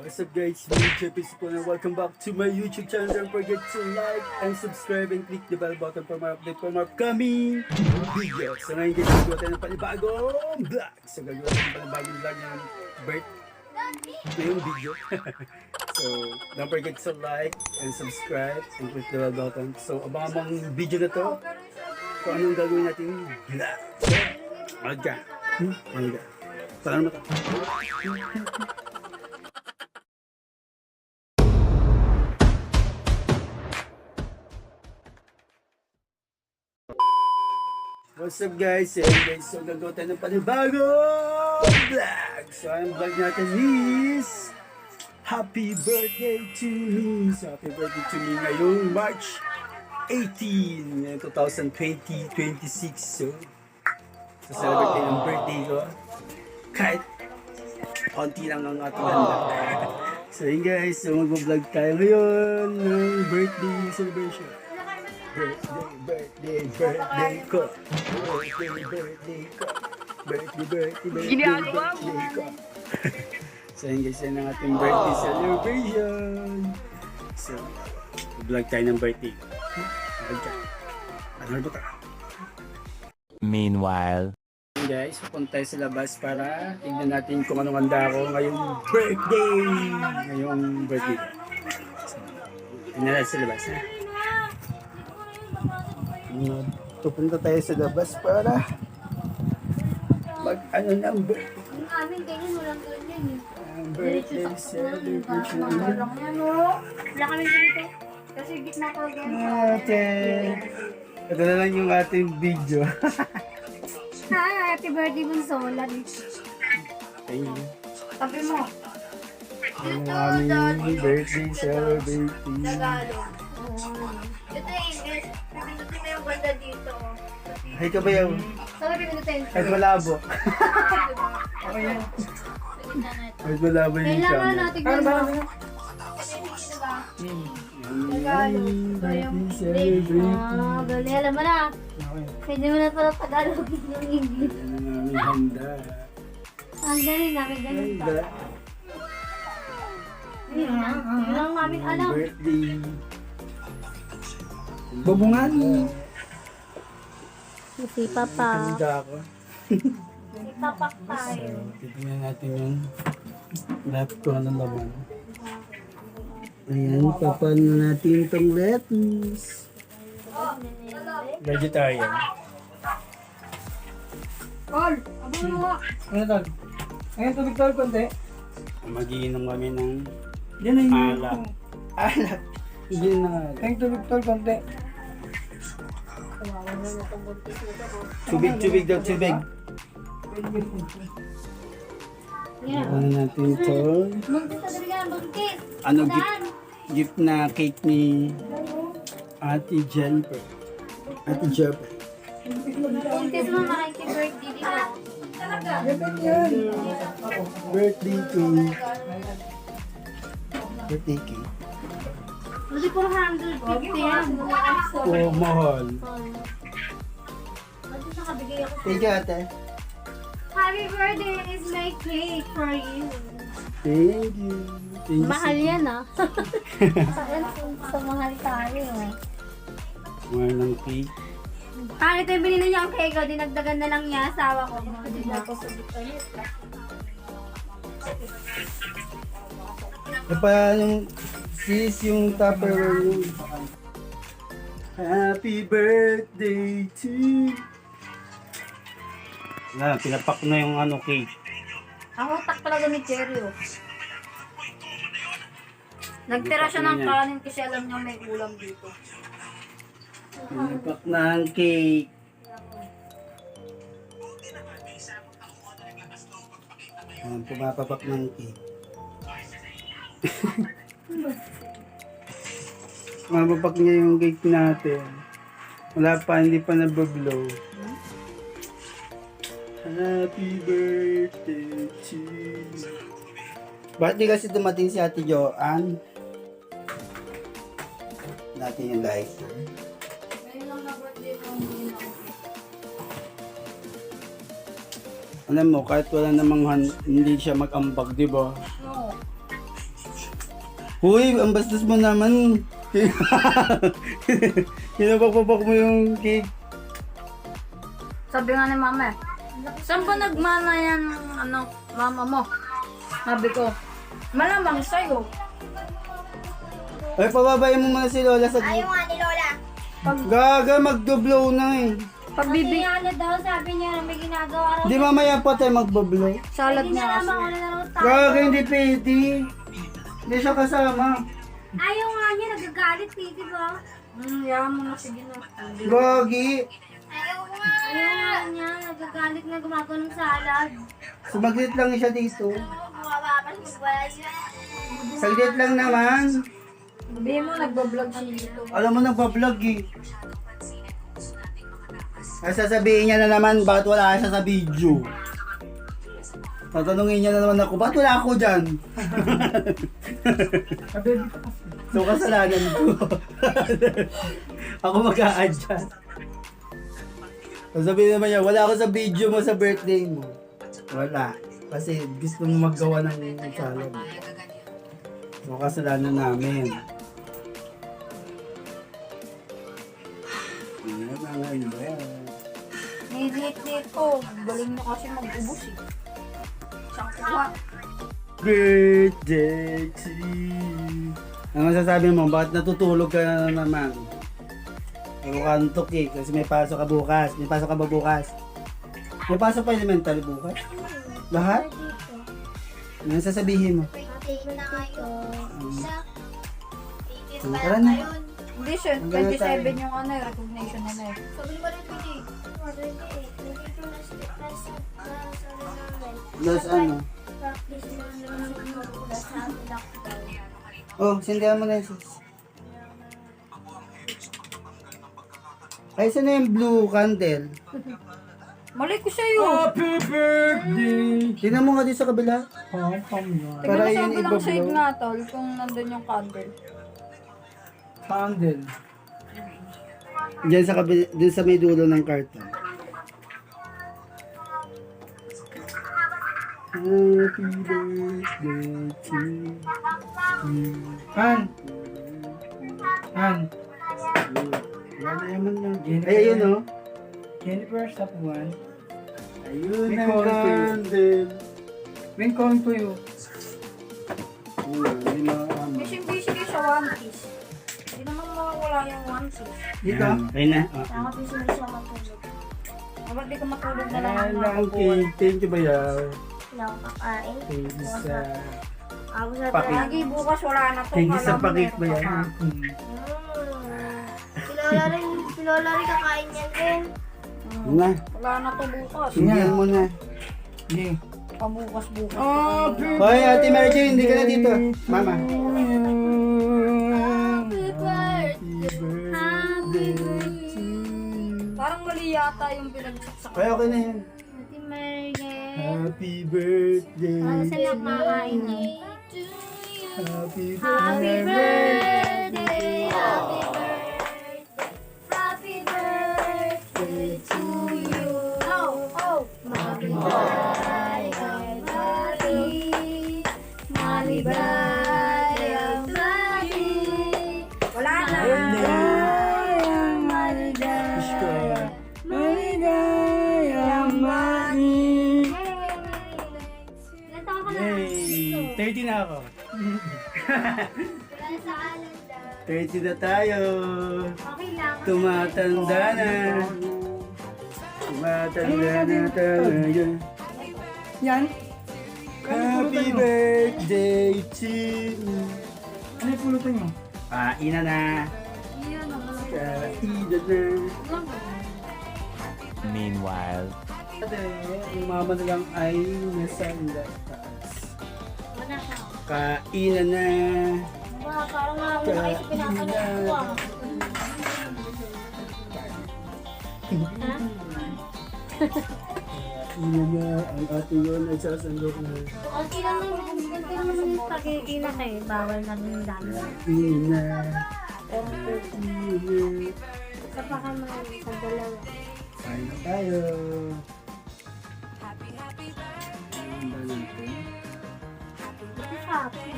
What's up guys, me JP Sipon and welcome back to my YouTube channel. Don't forget to like and subscribe and click the bell button for more update for more upcoming videos. So ngayon guys, gagawa tayo ng panibagong vlog. So gagawa tayo ng panibagong vlog ng ngayong video. So don't forget to like and subscribe and click the bell button. So abangan mong video na to kung anong gagawin natin vlog. So, aga. Aga. Parang mata. What's up guys? So gagawa tayo ng panibagong vlog. So ang vlog natin is Happy Birthday to Me. So happy birthday to me ngayong March 18, 2026. So celebrate tayo ng birthday ko. Kahit konti lang ang ating handa. So yun guys, so mag-vlog tayo ngayon ng birthday celebration. Birthday ko. Birthday ko. So yun guys, yan ang ating birthday celebration. So, vlog tayo ng birthday ko. Ano ba ito? Meanwhile, Guys, pupunta tayo sa labas para tignan natin kung anong handa ako ngayong birthday. So, tignan natin sa labas, ha? Pupunta tayo sa labas para mag-ano ng birthday. Ang amin, ganyan, walang ganyan eh. Birthday celebration. Wala kami dito. Kasi gitna ko ganyan. Okay. Ito na lang yung ating video. Hi, happy birthday bunso. Love you. Thank you. Tabi mo. Ang aming birthday celebration. Ito English. Pindutin mo yung banda dito. Hay ka ba yaw? Saan pindutin? Kahit malabo. Okay yan. Kahit malabo yung Kailangan camera. natin gano'n. Tagalog. Birthday celebration. Galing. Alam mo na. Okay. Pwede mo na pala Tagalogin yung English. Yan ang aming handa. Ang galing namin, ganun pa. Handa. Yun lang namin alam. Birthday. Babungan mo. Si Papa. Handa ako. Si Papa tayo. Titingnan natin yung lahat ko anong laman. Ayan, papaano natin itong lettuce. Vegetarian. Tol, abang mo. Ano tol? Ngayon tubig tol konti. Magiinom kami ng Yan na yung alak. Alak. Hindi na alak. Ngayon tubig tol konti. Tubig daw, tubig. Yeah. Ano natin ito? Buntis ka talaga, buntis. Ano gift na cake ni Ate Jennifer. Ate Jennifer. Buntis mo, makiki-birthday dito. Birthday cake. Birthday cake. Hindi po 150 yan. Oh, mahal. Buntis nakabigay ako. Thank you, ate. Happy birthday is my cake for you. Thank you. Thank you. Mahal yan ah. Sa mahal tayo eh. Mahal ng cake. Kahit ito yung binili niya ang cake ko, dinagdagan na lang niya asawa ko. E pa yung sis yung Tupperware yung Happy birthday to you. Na, pinapak na yung ano cake. Ang utak talaga ni Cherry oh. Nagtira siya ng kanin kasi alam niya may ulam dito. Pinapak na ang cake. Ayan, pumapapak ng cake. Pumapapak niya yung cake natin. Wala pa, hindi pa nabablow. Happy birthday to you. Bakit di kasi dumating si Ate Joanne? Natin yung lighter. Ngayon lang na birthday ko. Alam mo, kahit wala namang hindi siya mag-ambag, di ba? No. Uy, ang bastos mo naman. Pinapakpapak mo yung cake. Sabi nga ni mama eh, saan ba nagmana yan, ano, mama mo? Sabi ko, malamang sa'yo. Ay, pababayin mo muna si Lola sa Ayaw nga ni Lola. Gaga, magdo-blow na eh. Pagbibi, Ano daw, sabi niya na may ginagawa raw. Di mamaya pa tayo magbo-blow. salad Hindi niya na kasi. naman ano na raw tayo. Gaga, hindi pwede. Hindi siya kasama. Ayaw nga niya, nagagalit, di ba? Yaman mo na, sige na. Gagi. Ayaw nga niya, nagagalit na gumagawa ng salad. Sumaglit lang siya dito. Bumaba pa sa magwala siya. Saglit lang naman. Sabi mo, nagbablog siya dito. Alam mo, nagpa-vlog eh. Ay, sasabihin niya na naman, bakit wala siya sa video? Tatanungin niya na naman ako, bakit wala ako dyan? So, kasalanan ko. Ako mag-a-adjust. Sasabihin naman niya, wala ako sa video mo sa birthday mo. Wala. Kasi gusto mo maggawa ng salad. So, kasalanan namin. Ayan ang ano ba yan? Nilit-lit ko. Galing mo kasi mag-ubos eh. Siyang kuha. Birthday to you. Ano masasabi mo? Bakit natutulog ka na naman? Puro ka antok eh. Kasi may pasok ka bukas. May pasok ka ba bukas? May pasok pa elementary bukas? Lahat? Ano sasabihin mo? Take na kayo. Tara na. Hindi siya, Hanggang 27 yung ano, recognition nila eh. Sabi mo rin, Pili. Nandito na sa namin. Plus ano? Practice mo naman sa lockdown. Oh, sindihan mo na yung sis. Ay, saan na yung blue candle? Mali ko sa'yo. Happy birthday! Tingnan mo nga din sa kabila. Tingnan Para mo sa yun kabilang side ibablow. nga tol, kung nandun yung candle. Candle. Diyan sa kabila, diyan sa may dulo ng karton. Happy birthday to you. Han. Han. Wala naman lang. Ay, ayun oh. Jennifer, stop one. Ayun May ang call to you. candle. When calling to you. Hindi na Busy kayo sa One Piece. Hindi naman mawawala yung One Piece. Dito? Ayun na. Takot yung sila siya matulog. Dapat di ka matulog na lang Ayan ng lang, mga buwan. okay. Thank you, Bayaw. Wala akong kakain. Thank you sa... Ako sa Pakit. Lagi bukas wala na to. Thank you sa Alam mo, pakit, meron Bayaw. ka pa. Si Lola rin kakain yan din. Yun na. Wala na to bukas. Sindihan mo na. Sige. Pabukas-bukas. Hoy, Ate Mary Jane, hindi ka na dito. Mama. Happy birthday. Happy birthday. Parang mali yata yung pinagsaksak. Kaya okay na yan. Happy birthday. Happy birthday. Ano saan ako makakain na? Happy Happy birthday. birthday. Happy birthday. Happy birthday to you. Oh. Happy birthday. Maligay ang birthday. Wala na. Wish ko. Ilan taon ka na? Yay! 30 na ako. Wala sa calendar. 30 na tayo. Okay lang. Tumatanda na. Tumatanda na tayo. Yan. Happy birthday to you. Ano yung pulutan nyo? Kainan na. Iyan ang Kainan na. Meanwhile. Yung mama na lang ay nasa taas. Wala ka. Kainan na. Wow, parang mawala kayo sa pinapanood ko ah. Ha? Kainan na. Ang ating yun ay sasandok na. Okay lang naman yung pag-iinak eh. Bawal na rin yung dami. Kainan na. Sa pa ka man sa dalawa. Kain na tayo. Ang ba natin? Ito happy.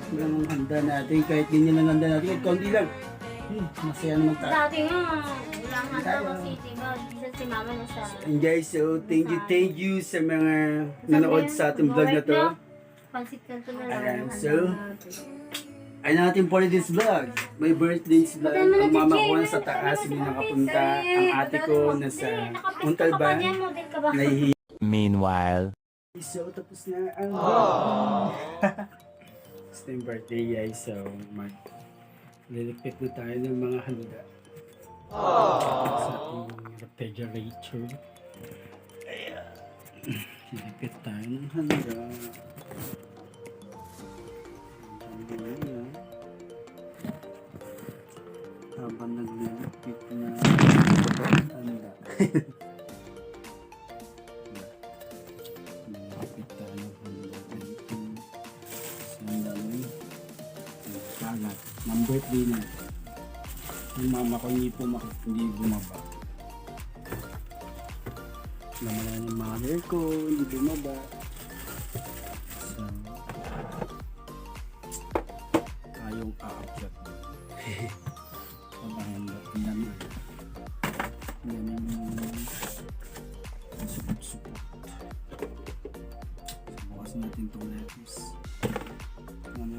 Happy lang ang handa natin. Kahit ganyan lang handa natin. Kahit konti lang. Masaya naman tayo. Dati nga, wala nga daw si Diba? Isa si Mama na sa... And guys, so thank you sa mga nanood sa ating vlog na to. Pansit Canton na Ayan, lang. so, ay natin for this vlog. May birthday's vlog. Ang mama ko nasa taas, hindi nakapunta. Ang ate ko nasa Montalban. Nahihiya. Meanwhile. So, tapos na ang It's yung birthday guys. So, lilipit na tayo ng mga handa. Sa ating refrigerator. Ayan. Lilipit tayo ng handa. Ayan. Habang naglilipit na handa. Lilipit tayo ng handa. Ang dami. Kalat. Ng birthday na. Yung mama ko hindi bumaba. Naman na yung mother ko, hindi bumaba. So, tayong aakyat. Ang dami. Ang dami yung supot-supot. So, bukas natin itong lettuce.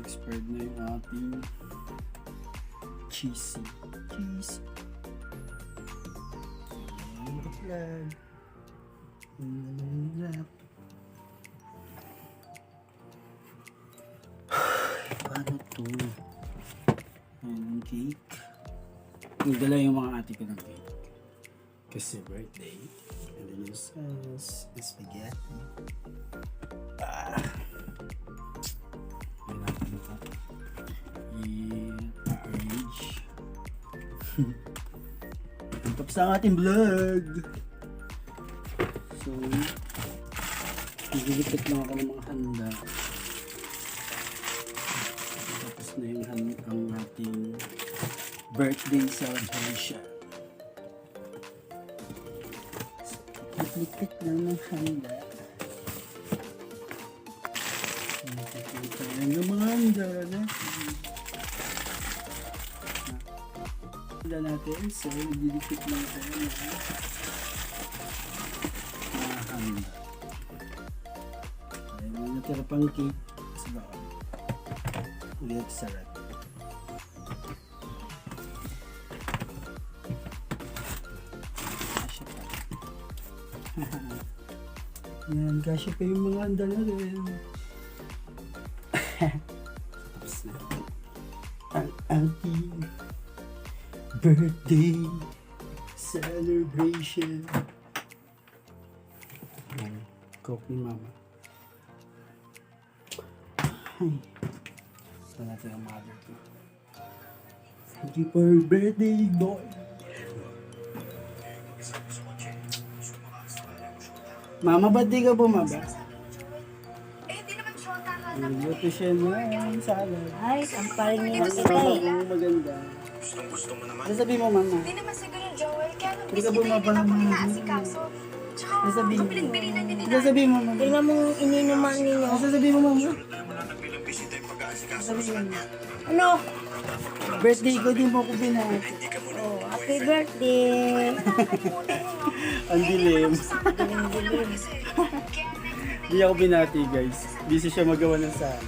Expired na yung ating cheesy. Yan. Paano to? Ayan ang cake. Nagdala yung mga ate ko ng cake. Kasi birthday. And then yung sauce, spaghetti. I-arrange. Tapos ang ating vlog. So, nagigipit lang ako ng mga handa. Tapos na yung ang ating birthday celebration. So, nagigipit lang ng handa. Ayan yung mga handa natin. Handa natin. So, nililipit lang tayo na mga handa. Ayan yung natira pang cake sa bawal. Ulit sarap. Kasya pa. Yan, kasya pa yung mga handa natin. Tapos na ang ating birthday celebration. Ayan, coke ni mama. Ay, so natin ang mother ko. Thank you for your birthday, boy. Mama, ba't di ka bumaba? Nagluto siya ng salad. Ay, ang paling niya Mas sila eh. maganda. Sasabihin mo, mama. Hindi naman siguro, Joel. Kaya nung Hindi ka bisita, hindi bumaba na po ng inaasikaso. Tsaka, Sasabihin mo. pinagbilinan niyo ni Sasabihin mo, mama. Tingnan mong ininuman ninyo. Sasabihin mo, mama. Sasabihin mo. Ano? Birthday ko, di mo ko binati. Oh, happy birthday! Ang dilim. Hindi ako binati, guys. Busy siya magawa ng sala.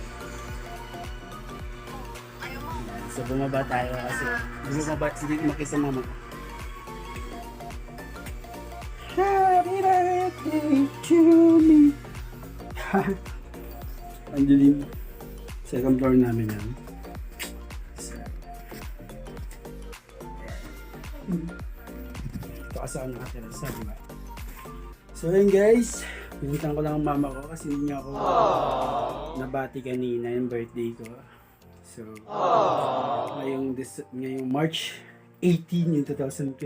So, bumaba tayo kasi hindi makita mama ko. Happy birthday to me. Ang dilim. Second floor namin yan. So, ito kasi ako nakatira sa diba? So yun guys, pinuntan ko lang ang mama ko kasi hindi niya ako nabati kanina yung birthday ko. So, ngayong March 18 yung 2026.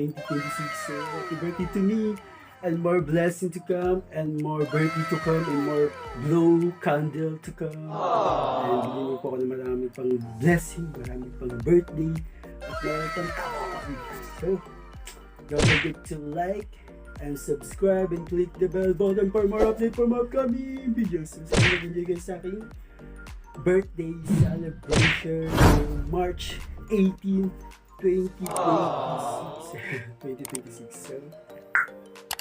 So, happy birthday to me and more blessing to come and more birthday to come and more blow candle to come. And bigyan ko ako ng marami pang blessing, marami pang birthday at marami pang taon. So, don't forget to like and subscribe and click the bell button for more update for more upcoming videos. So, sana nag-enjoy guys sa aking birthday celebration ng March 18, 2026. So,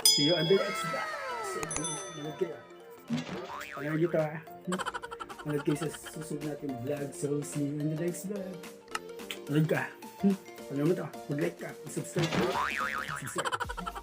see you on the next vlog. So, manood kayo. Panood nyo to ha. Manood kayo sa susunod natin vlog. So, see you on the next vlog. Manood ka. Panood mo to. Mag-like ka. Mag-subscribe ka. Subscribe.